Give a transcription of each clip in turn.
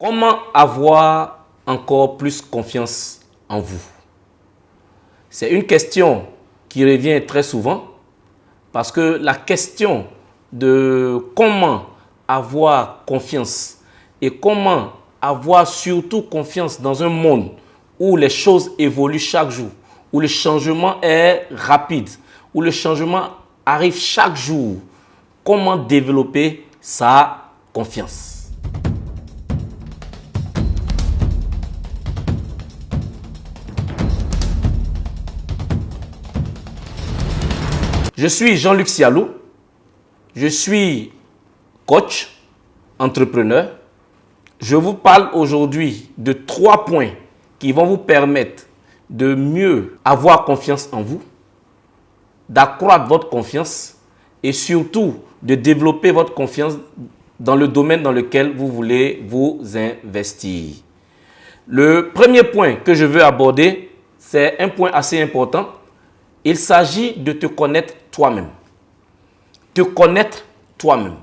Comment avoir encore plus confiance en vous? C'est une question qui revient très souvent parce que la question de comment avoir confiance et comment avoir surtout confiance dans un monde où les choses évoluent chaque jour, où le changement est rapide, où le changement arrive chaque jour, comment développer sa confiance? Je suis Jean-Luc Sialou, je suis coach, entrepreneur. Je vous parle aujourd'hui de 3 points qui vont vous permettre de mieux avoir confiance en vous, d'accroître votre confiance et surtout de développer votre confiance dans le domaine dans lequel vous voulez vous investir. Le premier point que je veux aborder, c'est un point assez important. Il s'agit de te connaître toi-même. Te connaître toi-même.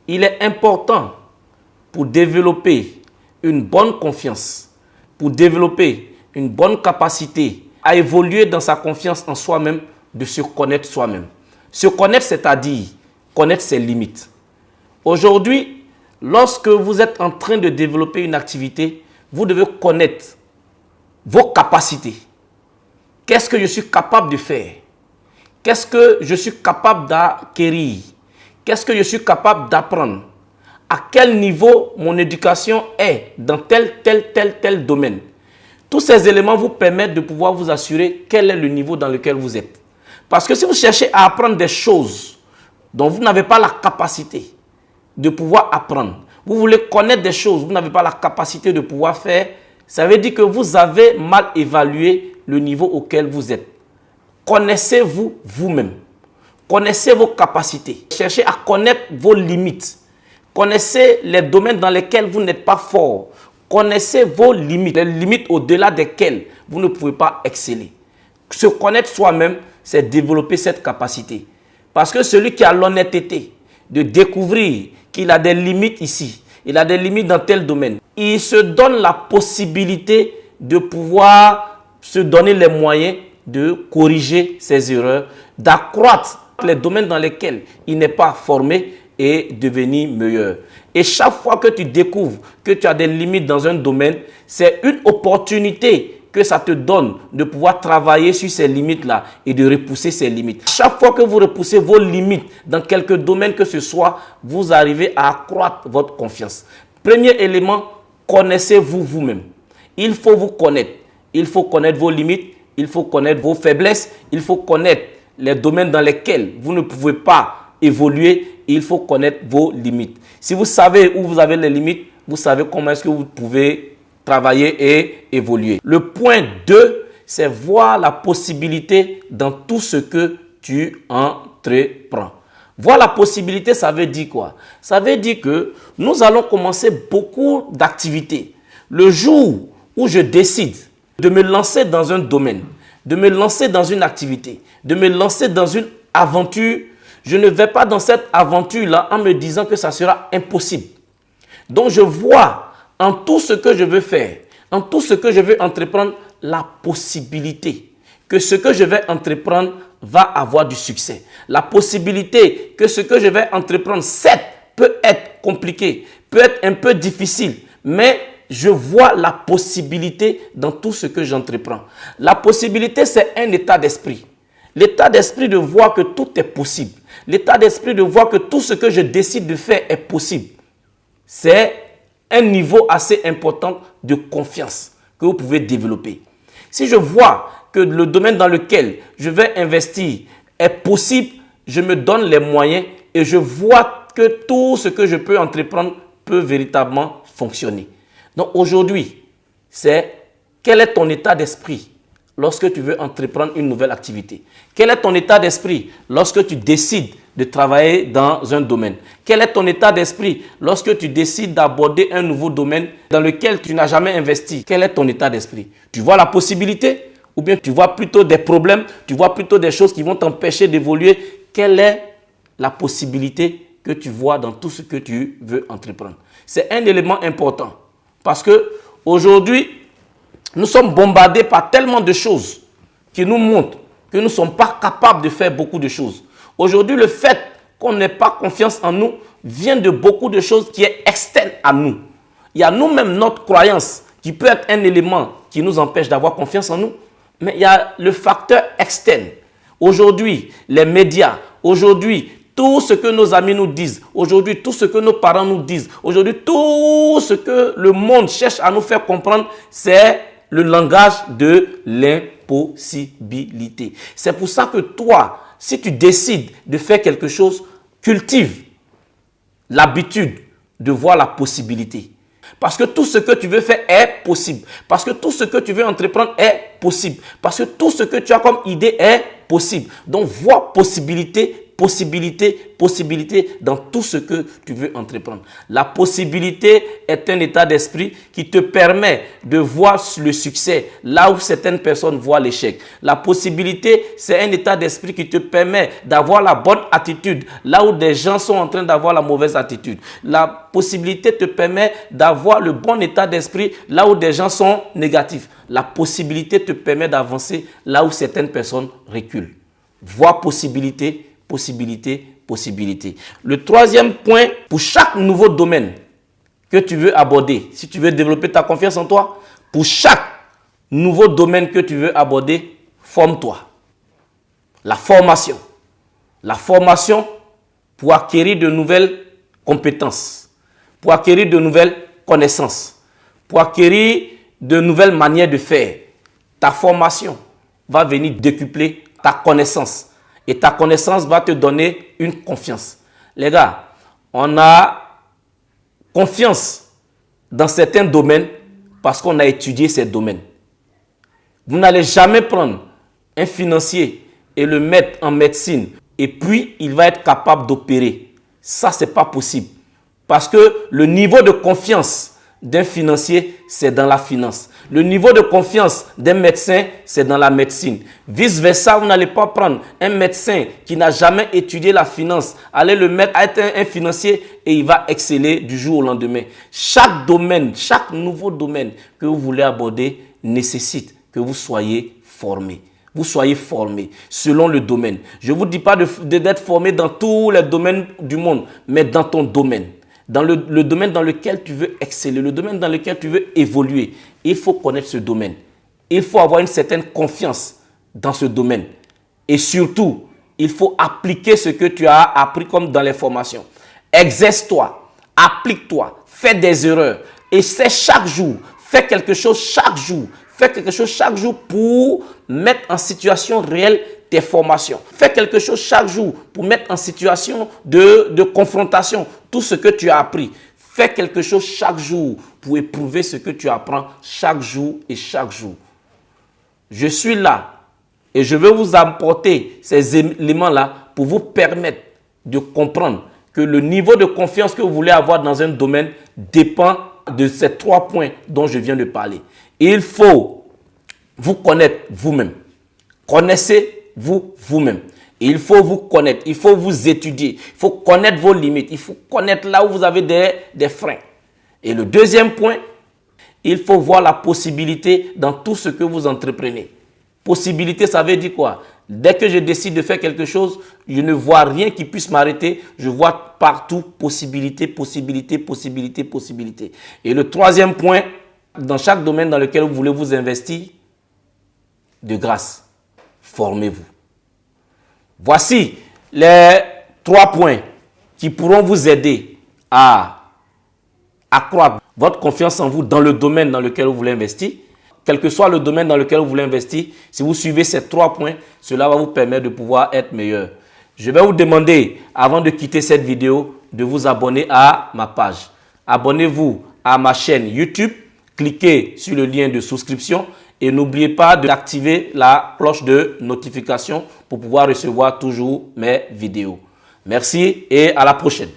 Il est important pour développer une bonne confiance, pour développer une bonne capacité à évoluer dans sa confiance en soi-même, de se connaître soi-même. Se connaître, c'est-à-dire connaître ses limites. Aujourd'hui, lorsque vous êtes en train de développer une activité, vous devez connaître vos capacités. Qu'est-ce que je suis capable de faire? Qu'est-ce que je suis capable d'acquérir? Qu'est-ce que je suis capable d'apprendre? À quel niveau mon éducation est dans tel domaine? Tous ces éléments vous permettent de pouvoir vous assurer quel est le niveau dans lequel vous êtes. Parce que si vous cherchez à apprendre des choses dont vous n'avez pas la capacité de pouvoir apprendre, vous voulez connaître des choses, vous n'avez pas la capacité de pouvoir faire, ça veut dire que vous avez mal évalué le niveau auquel vous êtes. Connaissez-vous vous-même. Connaissez vos capacités. Cherchez à connaître vos limites. Connaissez les domaines dans lesquels vous n'êtes pas fort. Connaissez vos limites, les limites au-delà desquelles vous ne pouvez pas exceller. Se connaître soi-même, c'est développer cette capacité. Parce que celui qui a l'honnêteté de découvrir qu'il a des limites ici, il a des limites dans tel domaine, il se donne la possibilité de pouvoir se donner les moyens de corriger ses erreurs, d'accroître les domaines dans lesquels il n'est pas formé et devenir meilleur. Et chaque fois que tu découvres que tu as des limites dans un domaine, c'est une opportunité que ça te donne de pouvoir travailler sur ces limites-là et de repousser ces limites. Chaque fois que vous repoussez vos limites dans quelque domaine que ce soit, vous arrivez à accroître votre confiance. Premier élément, connaissez-vous vous-même. Il faut vous connaître. Il faut connaître vos limites, il faut connaître vos faiblesses, il faut connaître les domaines dans lesquels vous ne pouvez pas évoluer, il faut connaître vos limites. Si vous savez où vous avez les limites, vous savez comment est-ce que vous pouvez travailler et évoluer. Le point 2, c'est voir la possibilité dans tout ce que tu entreprends. Voir la possibilité, ça veut dire quoi? Ça veut dire que nous allons commencer beaucoup d'activités. Le jour où je décide de me lancer dans un domaine, de me lancer dans une activité, de me lancer dans une aventure, je ne vais pas dans cette aventure-là en me disant que ça sera impossible. Donc je vois en tout ce que je veux faire, en tout ce que je veux entreprendre, la possibilité que ce que je vais entreprendre va avoir du succès. La possibilité que ce que je vais entreprendre, certes, peut être compliqué, peut être un peu difficile, mais je vois la possibilité dans tout ce que j'entreprends. La possibilité, c'est un état d'esprit. L'état d'esprit de voir que tout est possible. L'état d'esprit de voir que tout ce que je décide de faire est possible. C'est un niveau assez important de confiance que vous pouvez développer. Si je vois que le domaine dans lequel je vais investir est possible, je me donne les moyens et je vois que tout ce que je peux entreprendre peut véritablement fonctionner. Donc aujourd'hui, c'est quel est ton état d'esprit lorsque tu veux entreprendre une nouvelle activité? Quel est ton état d'esprit lorsque tu décides de travailler dans un domaine? Quel est ton état d'esprit lorsque tu décides d'aborder un nouveau domaine dans lequel tu n'as jamais investi? Quel est ton état d'esprit? Tu vois la possibilité ou bien tu vois plutôt des problèmes, tu vois plutôt des choses qui vont t'empêcher d'évoluer? Quelle est la possibilité que tu vois dans tout ce que tu veux entreprendre. C'est un élément important parce que aujourd'hui, nous sommes bombardés par tellement de choses qui nous montrent que nous ne sommes pas capables de faire beaucoup de choses. Aujourd'hui, le fait qu'on n'ait pas confiance en nous vient de beaucoup de choses qui est externe à nous. Il y a nous-mêmes notre croyance qui peut être un élément qui nous empêche d'avoir confiance en nous, mais il y a le facteur externe. Aujourd'hui, les médias, aujourd'hui, tout ce que nos amis nous disent, aujourd'hui, tout ce que nos parents nous disent, aujourd'hui, tout ce que le monde cherche à nous faire comprendre, c'est le langage de l'impossibilité. C'est pour ça que toi, si tu décides de faire quelque chose, cultive l'habitude de voir la possibilité. Parce que tout ce que tu veux faire est possible. Parce que tout ce que tu veux entreprendre est possible. Parce que tout ce que tu as comme idée est possible. Donc, vois possibilité, possibilité, possibilité dans tout ce que tu veux entreprendre. La possibilité est un état d'esprit qui te permet de voir le succès là où certaines personnes voient l'échec. La possibilité, c'est un état d'esprit qui te permet d'avoir la bonne attitude là où des gens sont en train d'avoir la mauvaise attitude. La possibilité te permet d'avoir le bon état d'esprit là où des gens sont négatifs. La possibilité te permet d'avancer là où certaines personnes reculent. Vois possibilité, possibilité, possibilité. Le troisième point, pour chaque nouveau domaine que tu veux aborder, si tu veux développer ta confiance en toi, pour chaque nouveau domaine que tu veux aborder, forme-toi. La formation. La formation pour acquérir de nouvelles compétences, pour acquérir de nouvelles connaissances, pour acquérir de nouvelles manières de faire. Ta formation va venir décupler ta connaissance. Et ta connaissance va te donner une confiance. Les gars, on a confiance dans certains domaines parce qu'on a étudié ces domaines. Vous n'allez jamais prendre un financier et le mettre en médecine et puis il va être capable d'opérer. Ça, ce n'est pas possible. Parce que le niveau de confiance d'un financier, c'est dans la finance. Le niveau de confiance d'un médecin, c'est dans la médecine. Vice-versa, vous n'allez pas prendre un médecin qui n'a jamais étudié la finance, allez le mettre à être un financier et il va exceller du jour au lendemain. Chaque domaine, chaque nouveau domaine que vous voulez aborder nécessite que vous soyez formé. Vous soyez formé selon le domaine. Je ne vous dis pas d'être formé dans tous les domaines du monde, mais dans ton domaine. Dans le domaine dans lequel tu veux exceller, le domaine dans lequel tu veux évoluer, il faut connaître ce domaine. Il faut avoir une certaine confiance dans ce domaine. Et surtout, il faut appliquer ce que tu as appris comme dans les formations. Exerce-toi, applique-toi, fais des erreurs. Essaie chaque jour, fais quelque chose chaque jour. Fais quelque chose chaque jour pour mettre en situation réelle tes formations. Fais quelque chose chaque jour pour mettre en situation de confrontation tout ce que tu as appris. Fais quelque chose chaque jour pour éprouver ce que tu apprends chaque jour et chaque jour. Je suis là et je veux vous apporter ces éléments-là pour vous permettre de comprendre que le niveau de confiance que vous voulez avoir dans un domaine dépend de ces 3 points dont je viens de parler. Il faut vous connaître vous-même. Connaissez-vous vous-même. Il faut vous connaître, il faut vous étudier, il faut connaître vos limites, il faut connaître là où vous avez des freins. Et le deuxième point, il faut voir la possibilité dans tout ce que vous entreprenez. Possibilité, ça veut dire quoi? Dès que je décide de faire quelque chose, je ne vois rien qui puisse m'arrêter. Je vois partout possibilité, possibilité, possibilité, possibilité. Et le troisième point, dans chaque domaine dans lequel vous voulez vous investir, de grâce, formez-vous. Voici les 3 points qui pourront vous aider à accroître votre confiance en vous dans le domaine dans lequel vous voulez investir. Quel que soit le domaine dans lequel vous voulez investir, si vous suivez ces 3 points, cela va vous permettre de pouvoir être meilleur. Je vais vous demander, avant de quitter cette vidéo, de vous abonner à ma page. Abonnez-vous à ma chaîne YouTube, cliquez sur le lien de souscription et n'oubliez pas d'activer la cloche de notification pour pouvoir recevoir toujours mes vidéos. Merci et à la prochaine.